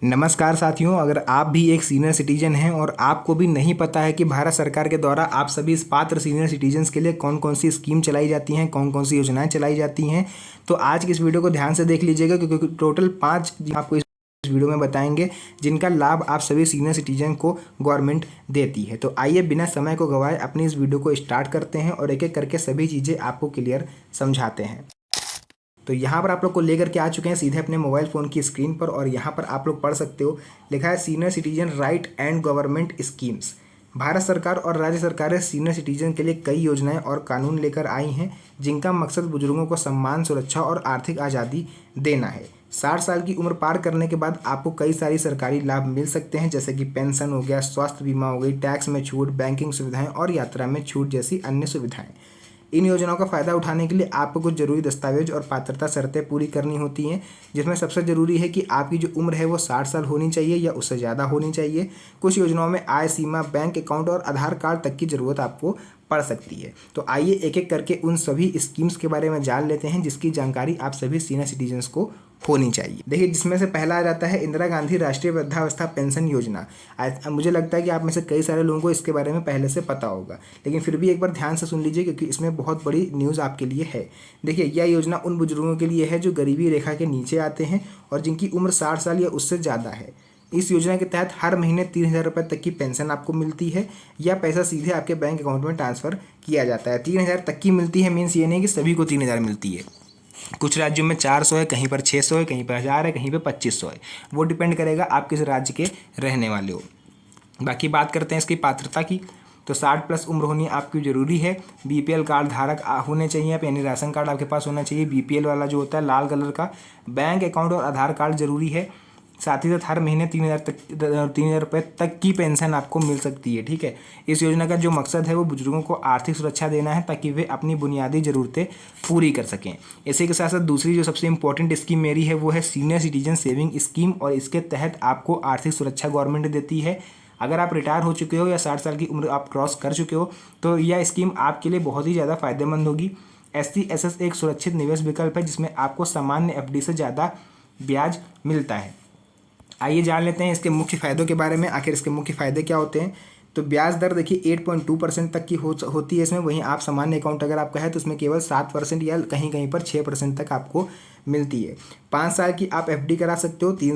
नमस्कार साथियों, अगर आप भी एक सीनियर सिटीजन हैं और आपको भी नहीं पता है कि भारत सरकार के द्वारा आप सभी इस पात्र सीनियर सिटीजन्स के लिए कौन कौन सी स्कीम चलाई जाती हैं, कौन कौन सी योजनाएं चलाई जाती हैं, तो आज की इस वीडियो को ध्यान से देख लीजिएगा क्योंकि टोटल 5 आपको इस वीडियो में बताएंगे जिनका लाभ आप सभी सीनियर सिटीजन को गवर्नमेंट देती है। तो आइए बिना समय को गंवाए अपनी इस वीडियो को स्टार्ट करते हैं और एक एक करके सभी चीज़ें आपको क्लियर समझाते हैं। तो यहाँ पर आप लोग को लेकर के आ चुके हैं सीधे अपने मोबाइल फ़ोन की स्क्रीन पर और यहाँ पर आप लोग पढ़ सकते हो, लिखा है senior citizen right and government schemes. Bharat सरकार और राज्य सरकारें सीनियर सिटीजन के लिए कई योजनाएं और कानून लेकर आई हैं जिनका मकसद बुजुर्गों को सम्मान, सुरक्षा और आर्थिक आज़ादी देना है। 60 साल की उम्र पार करने के बाद आपको कई सारी सरकारी लाभ मिल सकते हैं, जैसे कि पेंशन हो गया, स्वास्थ्य बीमा हो गई, टैक्स में छूट, बैंकिंग सुविधाएं और यात्रा में छूट जैसी अन्य सुविधाएं। इन योजनाओं का फ़ायदा उठाने के लिए आपको कुछ जरूरी दस्तावेज और पात्रता शर्तें पूरी करनी होती हैं, जिसमें सबसे ज़रूरी है कि आपकी जो उम्र है वो 60 साल होनी चाहिए या उससे ज़्यादा होनी चाहिए। कुछ योजनाओं में आय सीमा, बैंक अकाउंट और आधार कार्ड तक की ज़रूरत आपको पड़ सकती है। तो आइए एक एक करके उन सभी स्कीम्स के बारे में जान लेते हैं जिसकी जानकारी आप सभी सीनियर सिटीजन्स को होनी चाहिए। देखिए, जिसमें से पहला आ जाता है इंदिरा गांधी राष्ट्रीय वृद्धावस्था पेंशन योजना। मुझे लगता है कि आप में से कई सारे लोगों को इसके बारे में पहले से पता होगा, लेकिन फिर भी एक बार ध्यान से सुन लीजिए क्योंकि इसमें बहुत बड़ी न्यूज़ आपके लिए है। देखिए, यह योजना उन बुजुर्गों के लिए है जो गरीबी रेखा के नीचे आते हैं और जिनकी उम्र 60 साल या उससे ज़्यादा है। इस योजना के तहत हर महीने 3,000 रुपये तक की पेंशन आपको मिलती है या पैसा सीधे आपके बैंक अकाउंट में ट्रांसफ़र किया जाता है। 3,000 तक की मिलती है, मीन्स ये नहीं कि सभी को 3,000 मिलती है। कुछ राज्यों में 400 है, कहीं पर 600 है, कहीं पर 1000 है, कहीं पर 2500 है। वो डिपेंड करेगा आप किस राज्य के रहने वाले हो। बाकी बात करते हैं इसकी पात्रता की, तो 60 प्लस उम्र होनी आपकी ज़रूरी है। बीपीएल कार्ड धारक होने चाहिए आप, यानी राशन कार्ड आपके पास होना चाहिए, बीपीएल वाला जो होता है लाल कलर का। बैंक अकाउंट और आधार कार्ड जरूरी है। साथ ही साथ हर महीने 3,000 रुपये तक की पेंशन आपको मिल सकती है। ठीक है, इस योजना का जो मकसद है वो बुजुर्गों को आर्थिक सुरक्षा देना है ताकि वे अपनी बुनियादी ज़रूरतें पूरी कर सकें। इसी के साथ साथ दूसरी जो सबसे इंपॉर्टेंट स्कीम मेरी है वो है सीनियर सिटीजन सेविंग स्कीम, और इसके तहत आपको आर्थिक सुरक्षा गवर्नमेंट देती है। अगर आप रिटायर हो चुके हो या 60 साल की उम्र आप क्रॉस कर चुके हो तो यह स्कीम आपके लिए बहुत ही ज़्यादा फायदेमंद होगी। SC/SS एक सुरक्षित निवेश विकल्प है जिसमें आपको सामान्य FD से ज़्यादा ब्याज मिलता है। आइए जान लेते हैं इसके मुख्य फ़ायदों के बारे में, आखिर इसके मुख्य फ़ायदे क्या होते हैं। तो ब्याज दर देखिए 8.2% तक की होती है इसमें। वहीं आप सामान्य अकाउंट अगर आपका है तो उसमें केवल 7% या कहीं कहीं पर 6% तक आपको मिलती है। 5 साल की आप FD करा सकते हो, 3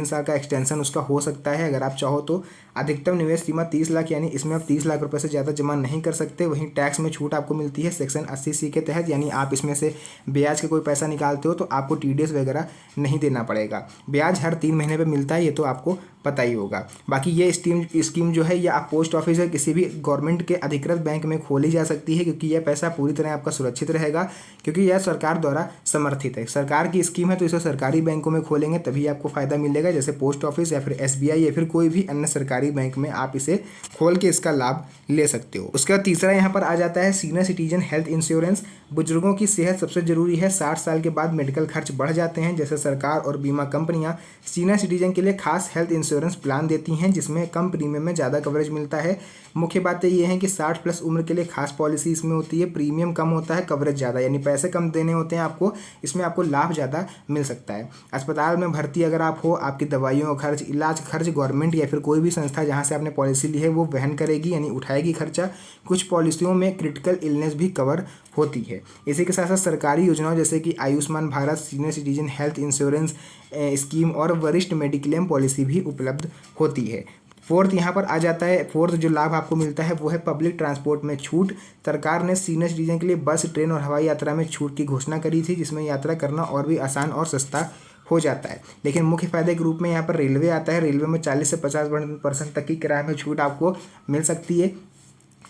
साल का एक्सटेंशन उसका हो सकता है अगर आप चाहो तो। अधिकतम निवेश सीमा 30 लाख, यानी इसमें आप 30 लाख रुपए से ज़्यादा जमा नहीं कर सकते। वहीं टैक्स में छूट आपको मिलती है सेक्शन 80C के तहत, यानी आप इसमें से ब्याज का कोई पैसा निकालते हो तो आपको TDS वगैरह नहीं देना पड़ेगा। ब्याज हर 3 महीने पर मिलता है, ये तो आपको पता ही होगा। बाकी ये स्कीम जो है ये आप पोस्ट ऑफिस या किसी भी गवर्नमेंट के अधिकृत बैंक में खोली जा सकती है, क्योंकि यह पैसा पूरी तरह आपका सुरक्षित रहेगा, क्योंकि यह सरकार द्वारा समर्थित है। सरकार की स्कीम है तो इसे सरकारी बैंकों में खोलेंगे तभी आपको फ़ायदा मिलेगा, जैसे पोस्ट ऑफिस या फिर SBI या फिर कोई भी अन्य सरकारी बैंक में आप इसे खोल के इसका लाभ ले सकते हो। उसके बाद तीसरा यहाँ पर आ जाता है सीनियर सिटीजन हेल्थ इंश्योरेंस। बुजुर्गों की सेहत सबसे जरूरी है। 60 साल के बाद मेडिकल खर्च बढ़ जाते हैं, जैसे सरकार और बीमा कंपनियां सीनियर सिटीजन के लिए खास हेल्थ इंश्योरेंस प्लान देती हैं जिसमें कम प्रीमियम में ज़्यादा कवरेज मिलता है। मुख्य बातें ये हैं कि 60 प्लस उम्र के लिए खास पॉलिसी इसमें होती है, प्रीमियम कम होता है, कवरेज ज़्यादा, यानी पैसे कम देने होते हैं आपको, इसमें आपको लाभ ज़्यादा मिल सकता है। अस्पताल में भर्ती अगर आप हो, आपकी दवाइयों का खर्च, इलाज खर्च गवर्नमेंट या फिर कोई भी संस्था जहाँ से आपने पॉलिसी ली है वो वहन करेगी, यानी उठाएगी खर्चा। कुछ पॉलिसियों में क्रिटिकल इलनेस भी कवर होती है। इसी के साथ साथ सरकारी योजनाओं जैसे कि Ayushman Bharat, senior citizen health insurance scheme और वरिष्ठ मेडिक्लेम पॉलिसी भी उपलब्ध होती है। फोर्थ यहाँ पर आ जाता है, फोर्थ जो लाभ आपको मिलता है वो है पब्लिक ट्रांसपोर्ट में छूट। सरकार ने सीनियर सिटीजन के लिए बस, ट्रेन और हवाई यात्रा में छूट की घोषणा करी थी, जिसमें यात्रा करना और भी आसान और सस्ता हो जाता है। लेकिन मुख्य फायदे के रूप में यहाँ पर रेलवे आता है। रेलवे में 40 से 50% तक की किराए में छूट आपको मिल सकती है।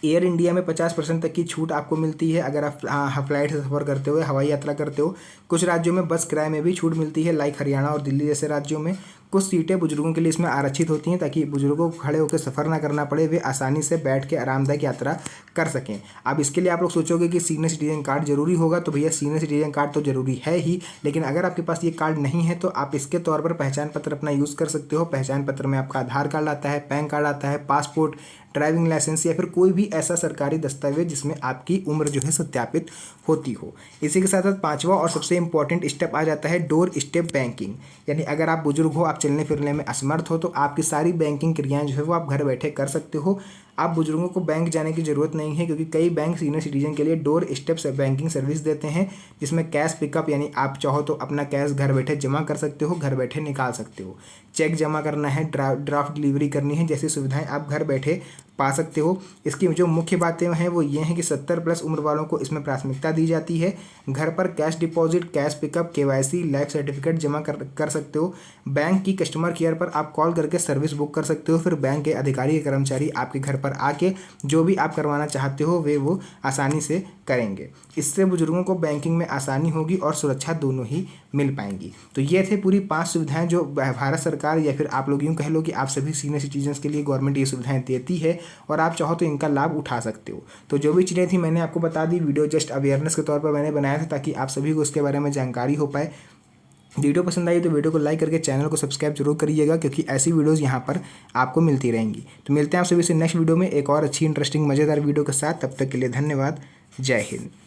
एयर इंडिया में 50% तक की छूट आपको मिलती है अगर आप फ्लाइट से सफ़र करते हो, हवाई यात्रा करते हो। कुछ राज्यों में बस किराए में भी छूट मिलती है, लाइक हरियाणा और दिल्ली जैसे राज्यों में। कुछ सीटें बुजुर्गों के लिए इसमें आरक्षित होती हैं ताकि बुजुर्गों को खड़े होकर सफ़र ना करना पड़े, वे आसानी से बैठ के आरामदायक यात्रा कर सकें। अब इसके लिए आप लोग सोचोगे कि सीनियर सिटीजन कार्ड जरूरी होगा, तो भैया सीनियर सिटीजन कार्ड तो जरूरी है ही, लेकिन अगर आपके पास ये कार्ड नहीं है तो आप इसके तौर पर पहचान पत्र अपना यूज़ कर सकते हो। पहचान पत्र में आपका आधार कार्ड आता है, पैन कार्ड आता है, पासपोर्ट, ड्राइविंग लाइसेंस या फिर कोई भी ऐसा सरकारी दस्तावेज जिसमें आपकी उम्र जो है सत्यापित होती हो। इसी के साथ साथ पांचवा और सबसे इंपॉर्टेंट स्टेप आ जाता है डोर स्टेप बैंकिंग। यानी अगर आप बुजुर्ग हो, आप चलने फिरने में असमर्थ हो, तो आपकी सारी बैंकिंग क्रियाएं जो है वो आप घर बैठे कर सकते हो। आप बुजुर्गों को बैंक जाने की ज़रूरत नहीं है, क्योंकि कई बैंक सीनियर सिटीजन के लिए डोर स्टेप बैंकिंग सर्विस देते हैं, जिसमें कैश पिकअप यानी आप चाहो तो अपना कैश घर बैठे जमा कर सकते हो, घर बैठे निकाल सकते हो। चेक जमा करना है, ड्राफ्ट डिलीवरी करनी है, जैसी सुविधाएं आप घर बैठे पा सकते हो। इसकी जो मुख्य बातें हैं वो ये हैं कि 70+ उम्र वालों को इसमें प्राथमिकता दी जाती है। घर पर cash deposit, cash pickup, KYC, life certificate जमा कर सकते हो। बैंक की कस्टमर केयर पर आप कॉल करके सर्विस बुक कर सकते हो। फिर बैंक के अधिकारी या कर्मचारी आपके घर पर आके जो भी आप करवाना चाहते हो वो आसानी से करेंगे। इससे बुजुर्गों को बैंकिंग में आसानी होगी और सुरक्षा दोनों ही मिल पाएंगी। तो ये थे पूरी 5 सुविधाएं जो भारत सरकार या फिर आप लोग यूँ कह लो कि आप सभी सीनियर सिटीजन्स के लिए गवर्नमेंट ये सुविधाएं देती है, और आप चाहो तो इनका लाभ उठा सकते हो। तो जो भी चीज़ें थी मैंने आपको बता दी। वीडियो जस्ट अवेयरनेस के तौर पर मैंने बनाया था, ताकि आप सभी को इसके बारे में जानकारी हो पाए। वीडियो पसंद आई तो वीडियो को लाइक करके चैनल को सब्सक्राइब जरूर करिएगा, क्योंकि ऐसी वीडियोस यहाँ पर आपको मिलती रहेंगी। तो मिलते हैं आप सभी से नेक्स्ट वीडियो में एक और अच्छी इंटरेस्टिंग मज़ेदार वीडियो के साथ। तब तक के लिए धन्यवाद। जय हिंद।